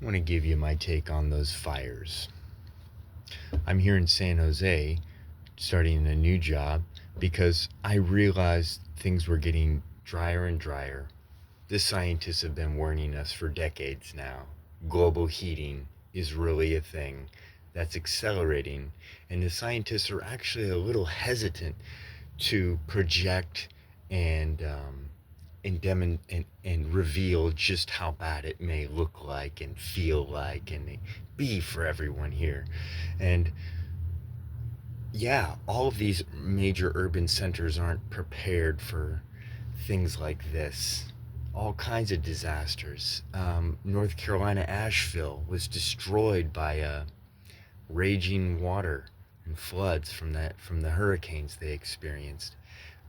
I want to give you my take on those fires. I'm here in San Jose starting a new job because I realized things were getting drier and drier. The scientists have been warning us for decades now. Global heating is really a thing that's accelerating, and the scientists are actually a little hesitant to project and and reveal just how bad it may look like and feel like and be for everyone here. And yeah, all of these major urban centers aren't prepared for things like this. All kinds of disasters. North Carolina, Asheville was destroyed by raging water and floods from the hurricanes they experienced.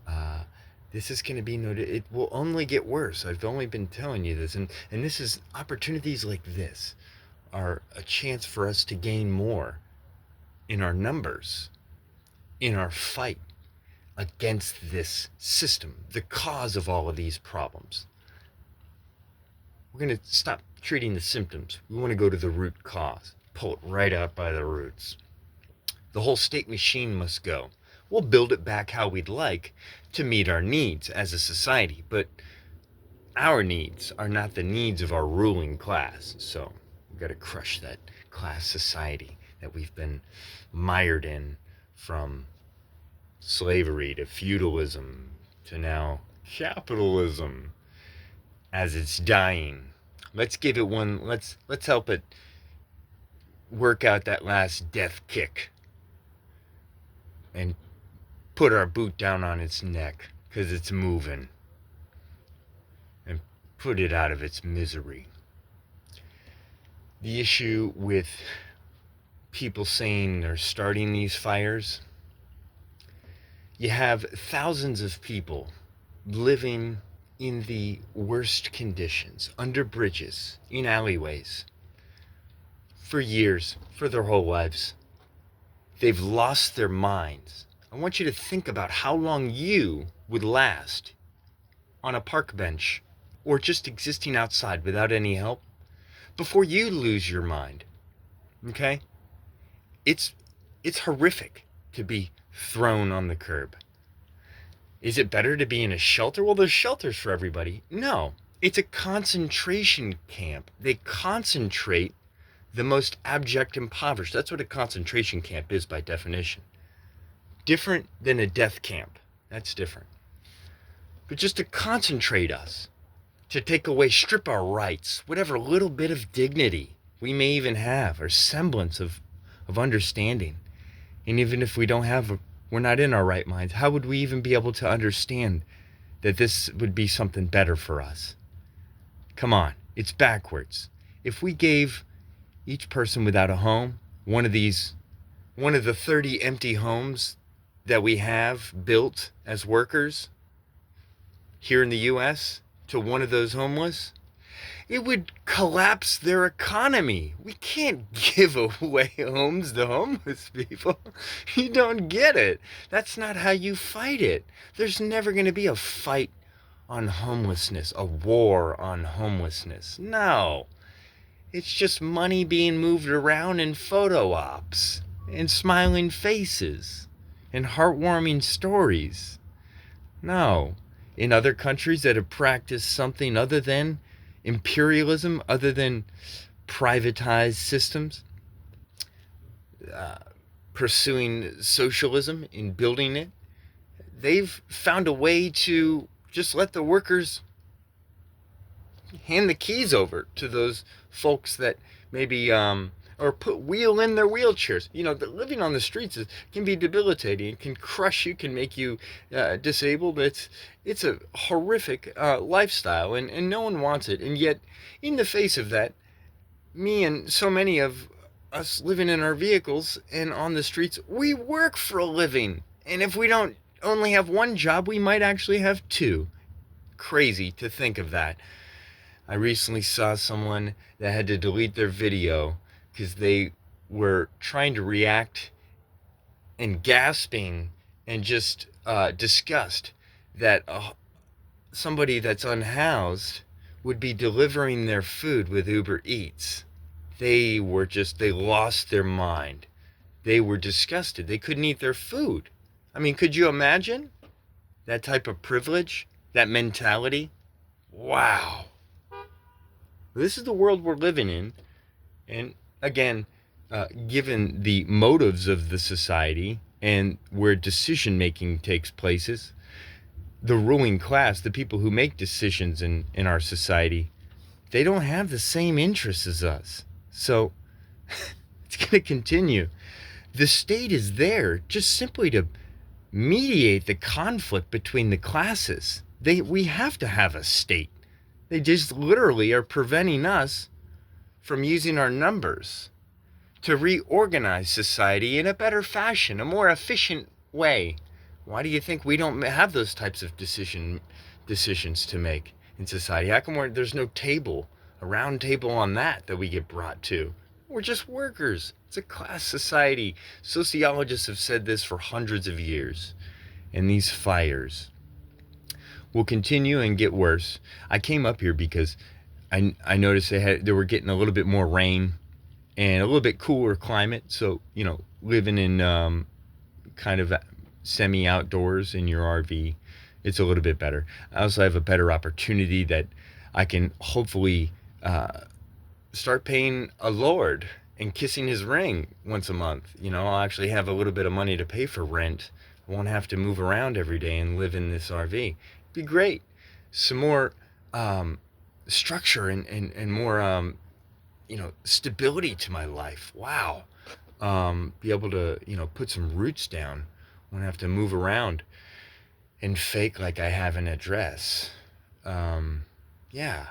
Uh, this is going to be noted. It will only get worse. I've only been telling you this, and this is opportunities like this are a chance for us to gain more in our numbers, in our fight against this system, the cause of all of these problems. We're going to stop treating the symptoms. We want to go to the root cause, pull it right out by the roots. The whole state machine must go. We'll build it back how we'd like to meet our needs as a society, but our needs are not the needs of our ruling class. So we've got to crush that class society that we've been mired in, from slavery to feudalism to now capitalism as it's dying. Let's give it one, let's help it work out that last death kick and put our boot down on its neck because it's moving, and put it out of its misery. The issue with people saying they're starting these fires, you have thousands of people living in the worst conditions, under bridges, in alleyways, for years, for their whole lives. They've lost their minds. I want you to think about how long you would last on a park bench or just existing outside without any help before you lose your mind. Okay? It's horrific to be thrown on the curb. Is it better to be in a shelter? Well, there's shelters for everybody. No, it's a concentration camp. They concentrate the most abject impoverished. That's what a concentration camp is by definition. Different than a death camp. That's different. But just to concentrate us, to take away, strip our rights, whatever little bit of dignity we may even have, or semblance of understanding. And even if we don't have, we're not in our right minds, how would we even be able to understand that this would be something better for us? Come on, it's backwards. If we gave each person without a home one of the 30 empty homes that we have built as workers here in the U.S. to one of those homeless, it would collapse their economy. We can't give away homes to homeless people. You don't get it. That's not how you fight it. There's never going to be a fight on homelessness, a war on homelessness. No. It's just money being moved around in photo ops and smiling faces and heartwarming stories. No. In other countries that have practiced something other than imperialism, other than privatized systems, pursuing socialism in building it, they've found a way to just let the workers hand the keys over to those folks that maybe or put wheel in their wheelchairs. You know, living on the streets can be debilitating. It can crush you, can make you disabled. It's a horrific lifestyle, and no one wants it. And yet, in the face of that, me and so many of us living in our vehicles and on the streets, we work for a living. And if we don't only have one job, we might actually have two. Crazy to think of that. I recently saw someone that had to delete their video because they were trying to react and gasping and just disgust that somebody that's unhoused would be delivering their food with Uber Eats. They lost their mind. They were disgusted. They couldn't eat their food. I mean, could you imagine that type of privilege, that mentality? Wow. This is the world we're living in. And again, given the motives of the society and where decision making takes places, the ruling class, the people who make decisions in our society, they don't have the same interests as us. So it's going to continue. The state is there just simply to mediate the conflict between the classes. We have to have a state. They just literally are preventing us from using our numbers to reorganize society in a better fashion, a more efficient way. Why do you think we don't have those types of decisions to make in society? How come there's no table, a round table on that we get brought to? We're just workers. It's a class society. Sociologists have said this for hundreds of years. And these fires will continue and get worse. I came up here because I noticed they were getting a little bit more rain and a little bit cooler climate. So, living in kind of semi-outdoors in your RV, it's a little bit better. I also have a better opportunity that I can hopefully start paying a lord and kissing his ring once a month. I'll actually have a little bit of money to pay for rent. I won't have to move around every day and live in this RV. It'd be great. Some more structure and more stability to my life. Wow. Be able to put some roots down. Won't have to move around and fake like I have an address. Yeah,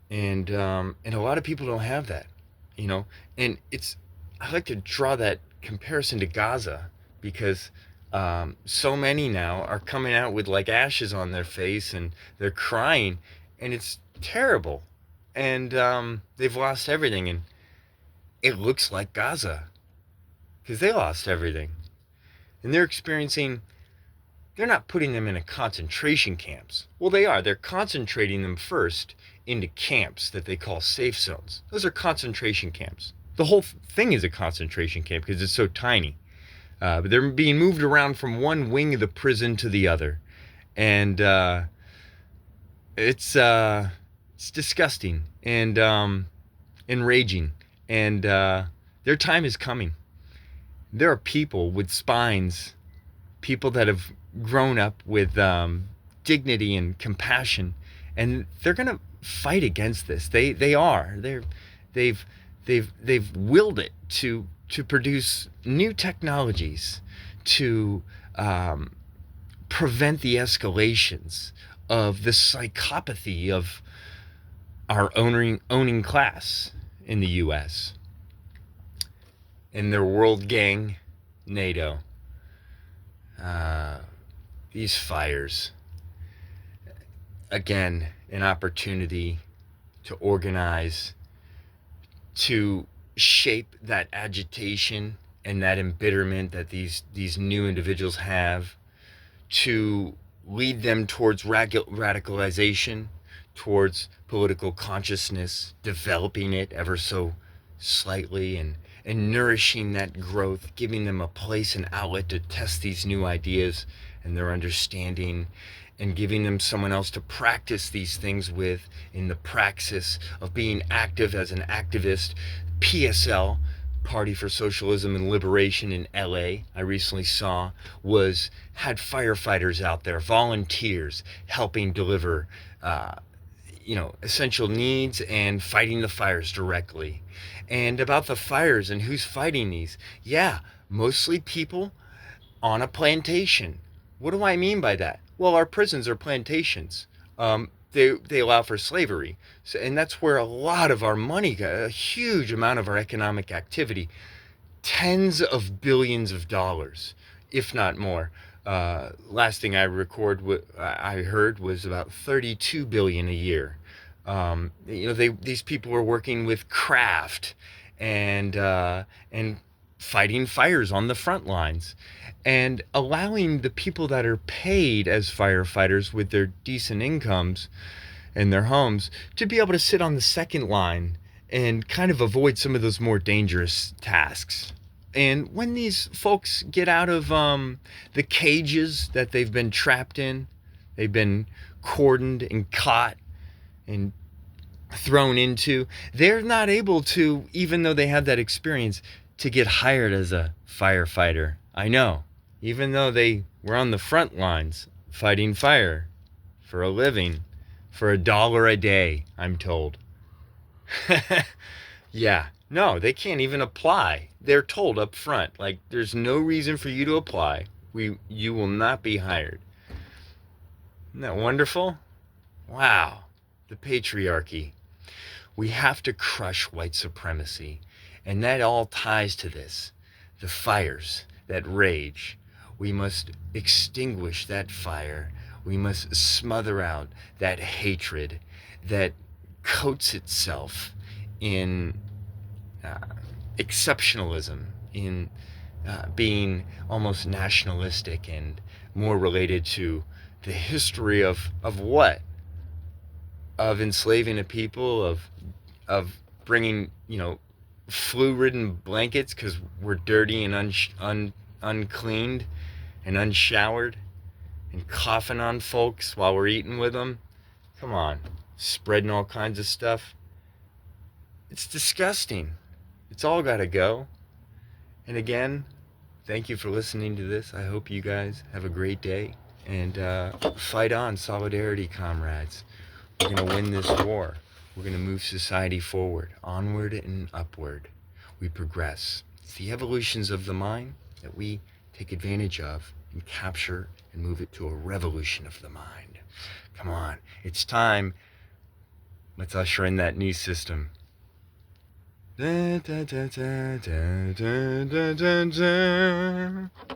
and a lot of people don't have that, and I like to draw that comparison to Gaza because so many now are coming out with like ashes on their face and they're crying, and it's terrible, and they've lost everything, and it looks like Gaza because they lost everything, and they're not putting them in a concentration camps. Well, they are. They're concentrating them first into camps that they call safe zones. Those are concentration camps. The whole thing is a concentration camp because it's so tiny. But they're being moved around from one wing of the prison to the other. And it's disgusting and enraging. And their time is coming. There are people with spines, people that have grown up with dignity and compassion, and they're gonna fight against this. They've willed it to produce new technologies to prevent the escalations of the psychopathy of our owning class in the U.S. and their world gang, NATO. These fires, again, an opportunity to organize, to shape that agitation and that embitterment that these new individuals have, to lead them towards radicalization, towards political consciousness, developing it ever so slightly, and nourishing that growth, giving them a place and outlet to test these new ideas and their understanding, and giving them someone else to practice these things with in the praxis of being active as an activist. PSL, Party for Socialism and Liberation in LA, I recently saw, had firefighters out there, volunteers helping deliver essential needs and fighting the fires directly. And about the fires and who's fighting these, yeah, mostly people on a plantation. What do I mean by that? Well, our prisons are plantations. They allow for slavery, and that's where a lot of our money, a huge amount of our economic activity, tens of billions of dollars, if not more. Last thing I heard was about 32 billion a year. These people are working with craft and fighting fires on the front lines, and allowing the people that are paid as firefighters with their decent incomes and their homes to be able to sit on the second line and kind of avoid some of those more dangerous tasks. And when these folks get out of the cages that they've been trapped in, they've been cordoned and caught and thrown into, they're not able to, even though they have that experience, to get hired as a firefighter. I know, even though they were on the front lines fighting fire for a living, for $1 a day, I'm told. Yeah, no, they can't even apply. They're told up front, like, there's no reason for you to apply. You will not be hired. Isn't that wonderful? Wow, the patriarchy. We have to crush white supremacy, and that all ties to this. The fires that rage. We must extinguish that fire. We must smother out that hatred that coats itself in uh, exceptionalism, in being almost nationalistic and more related to the history of what? Of enslaving a people, of bringing, flu-ridden blankets because we're dirty and uncleaned and unshowered, and coughing on folks while we're eating with them. Come on, spreading all kinds of stuff. It's disgusting. It's all got to go. And again, thank you for listening to this. I hope you guys have a great day, and fight on, solidarity, comrades. We're going to win this war. We're going to move society forward, onward and upward. We progress. It's the evolutions of the mind that we take advantage of and capture and move it to a revolution of the mind. Come on, it's time. Let's usher in that new system. Da, da, da, da, da, da, da, da, da.